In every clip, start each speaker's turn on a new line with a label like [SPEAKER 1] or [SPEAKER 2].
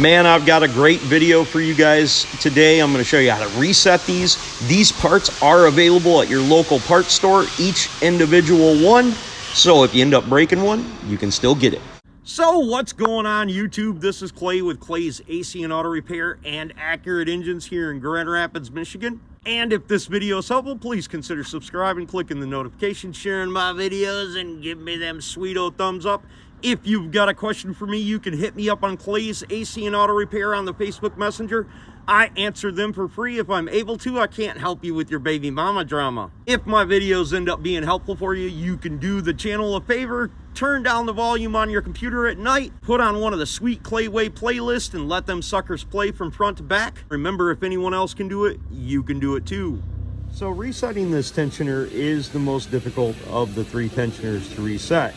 [SPEAKER 1] Man, I've got a great video for you guys today. I'm going to show you how to reset these. These parts are available at your local parts store, each individual one. So if you end up breaking one, you can still get it. So what's going on, YouTube? This is Clay with Clay's AC and Auto Repair and Accurate Engines here in Grand Rapids, Michigan. And if this video is helpful, please consider subscribing, clicking the notification, sharing my videos, and give me them sweet old thumbs up. If you've got a question for me, you can hit me up on Clay's AC and Auto Repair on the Facebook Messenger. I answer them for free if I'm able to. I can't help you with your baby mama drama. If my videos end up being helpful for you, you can do the channel a favor. Turn down the volume on your computer at night, put on one of the sweet Clayway playlists, and let them suckers play from front to back. Remember, if anyone else can do it, you can do it too. So resetting this tensioner is the most difficult of the three tensioners to reset.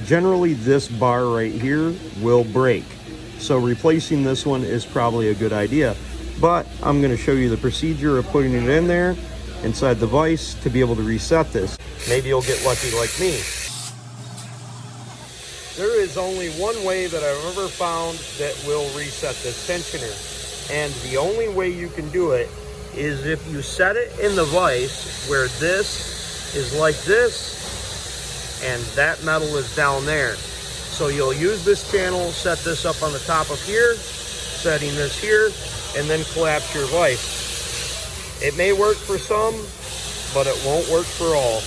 [SPEAKER 1] Generally, this bar right here will break. So replacing this one is probably a good idea. But I'm going to show you the procedure of putting it in there inside the vise to be able to reset this. Maybe you'll get lucky like me. There is only one way that I've ever found that will reset this tensioner. And the only way you can do it is if you set it in the vise where this is like this and that metal is down there. So you'll use this channel, set this up on the top of here, setting this here, and then collapse your vise. It may work for some, but it won't work for all.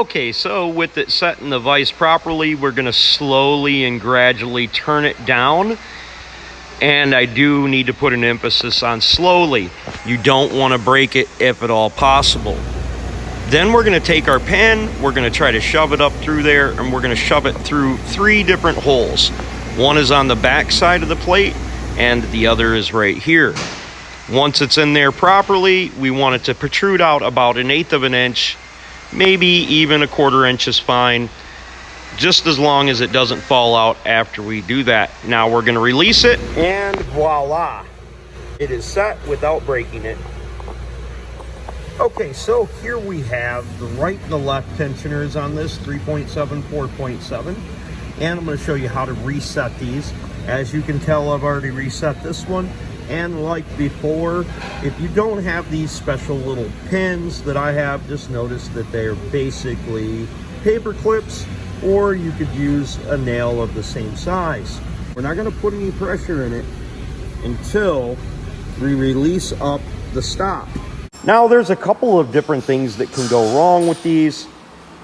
[SPEAKER 1] Okay, so with it set in the vise properly, we're going to slowly and gradually turn it down. And I do need to put an emphasis on slowly. You don't want to break it if at all possible. Then we're going to take our pen, we're going to try to shove it up through there, and we're going to shove it through three different holes. One is on the back side of the plate, and the other is right here. Once it's in there properly, we want it to protrude out about 1/8 of an inch, maybe even 1/4 inch is fine, just as long as it doesn't fall out after we do that. Now we're going to release it, and voila, it is set without breaking it. Okay, so here we have the right and the left tensioners on this 3.7, 4.7, and I'm going to show you how to reset these. As you can tell, I've already reset this one, and like before, if you don't have these special little pins that I have, just notice that they're basically paper clips, or you could use a nail of the same size. We're not going to put any pressure in it until we release up the stop. Now there's a couple of different things that can go wrong with these.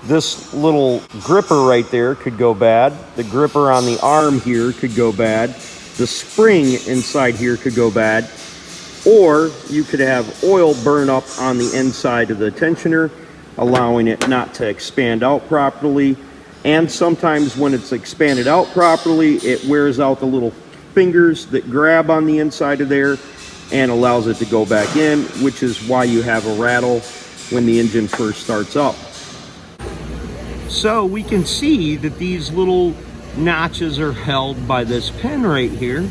[SPEAKER 1] This little gripper right there could go bad. The gripper on the arm here could go bad. The spring inside here could go bad. Or you could have oil burn up on the inside of the tensioner, allowing it not to expand out properly. And sometimes when it's expanded out properly, it wears out the little fingers that grab on the inside of there and allows it to go back in, which is why you have a rattle when the engine first starts up. So we can see that these little notches are held by this pin right here,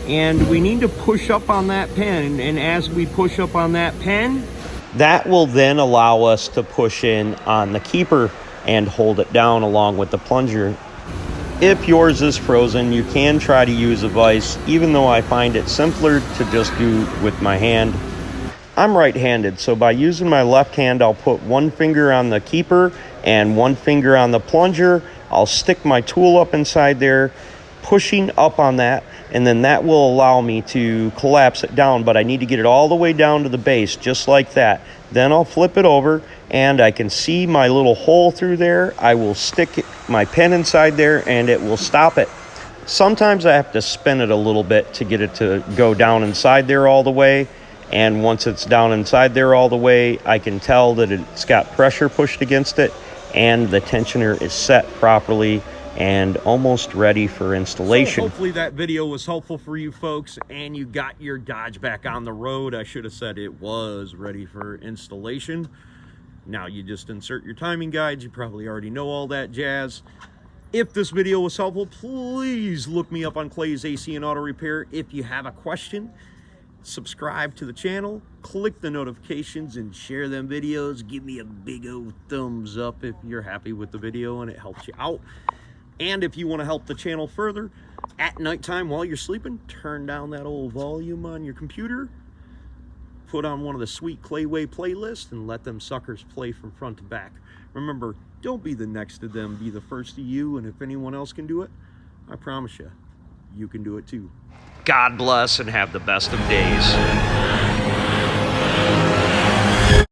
[SPEAKER 1] and we need to push up on that pin, and as we push up on that pin, that will then allow us to push in on the keeper and hold it down along with the plunger. If yours is frozen, you can try to use a vise, even though I find it simpler to just do with my hand. I'm right-handed, so by using my left hand, I'll put one finger on the keeper and one finger on the plunger. I'll stick my tool up inside there, pushing up on that, and then that will allow me to collapse it down, but I need to get it all the way down to the base, just like that. Then I'll flip it over, and I can see my little hole through there. I will stick my pen inside there, and it will stop it. Sometimes I have to spin it a little bit to get it to go down inside there all the way, and once it's down inside there all the way, I can tell that it's got pressure pushed against it, and the tensioner is set properly and almost ready for installation. So hopefully that video was helpful for you folks, and you got your Dodge back on the road. I should have said it was ready for installation. Now you just insert your timing guides. You probably already know all that jazz. If this video was helpful, please look me up on Clay's AC and Auto Repair. If you have a question, subscribe to the channel, click the notifications, and share them videos. Give me a big old thumbs up if you're happy with the video and it helps you out. And if you want to help the channel further, at nighttime while you're sleeping, turn down that old volume on your computer, put on one of the Sweet Clayway playlists, and let them suckers play from front to back. Remember, don't be the next to them, be the first to you, and if anyone else can do it, I promise you, you can do it too. God bless and have the best of days.